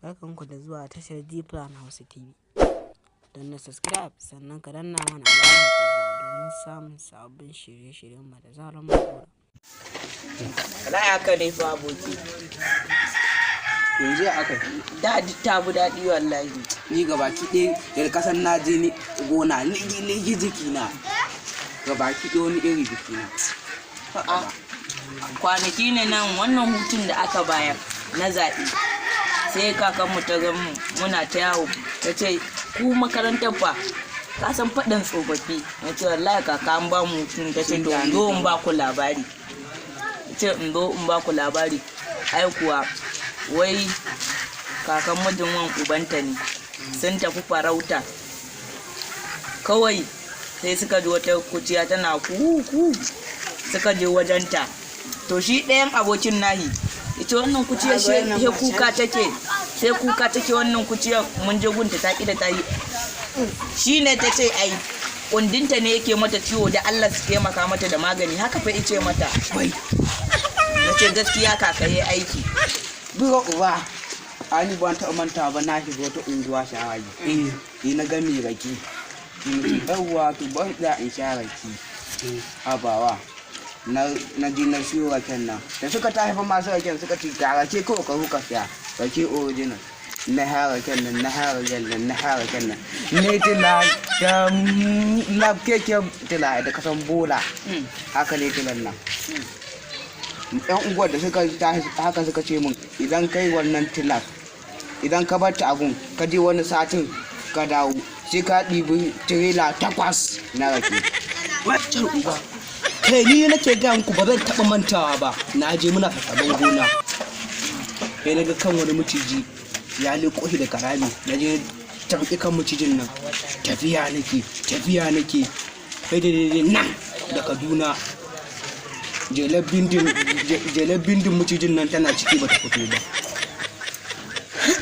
Barkanku da zuwa tashar D-Plan Hausa TV. Don na subscribe sannan ka danna mana alamar ƙararrawa domin samun sabbin shirye-shiryen mu da zarar mun ɗora. Wallahi haka ne fa aboki. Yanzu ya aka Daɗi ta bu daɗi wallahi. ni gabaki ɗaya daga kasan na je ni gona ligi jikina gabaki ɗaya wani iri jikina. Kwanaki ne nan wannan hutun da aka bayar na zaɓe. Sai kakanmu ta ga muna ta yawo ta ce ku makarantar fa ka san faɗin tsofaffi. Na ce wallahi kaka an ba mu hutun ta ce to in zo in ba ku labari. Ce in zo in ba ku labari. Ai kuwa wai kakan mijin wan ubanta ne sun tafi farauta kawai sai suka ji wata kuciya tana ku suka je wajenta to shi ɗayan abokin nahi ita wannan kuciya sai kuka take wannan kuciya mun je gunta ta ƙi da ta yi shi ne ta ce ai kundinta ne yake mata ciwo da Allah su taimaka mata da magani haka fa ice mata bai na ce gaskiya kaka yi aiki Buga uba ani ban taɓa manta ba na shiga wata unguwa shawagi ni na ga mai rake yawwa to ban da in sha rake abawa na ji na siyo raken nan da suka tafi fa masu raken suka ci ga rake kawai ka ruka siya rake original na hara kenan na hara kenan ne tila da labkeke tila da kasan bola haka ne tilan nan yan unguwar da suka haka suka ce min idan kai wannan tilas idan ka bar ta agun ka je wani satin ka dawo sai ka ɗibi tirela 8 na rake. Waccan uba kai ni nake ga muku ba zan taɓa mantawa ba na je muna fasaban gona sai na ga kan wani maciji ya leƙo shi da karami na je tarbi kan macijin nan tafiya nake kai daidai nan da Kaduna jelar bindin macijin nan tana ciki bata fito ba.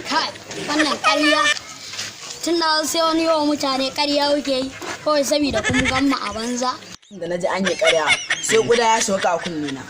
Kai, wannan ƙarya tun da sai wani yawan mutane ƙarya kuke yi kawai saboda kun gamma a banza. da na ji an yi ƙarya sai guda ya sauka a kunnena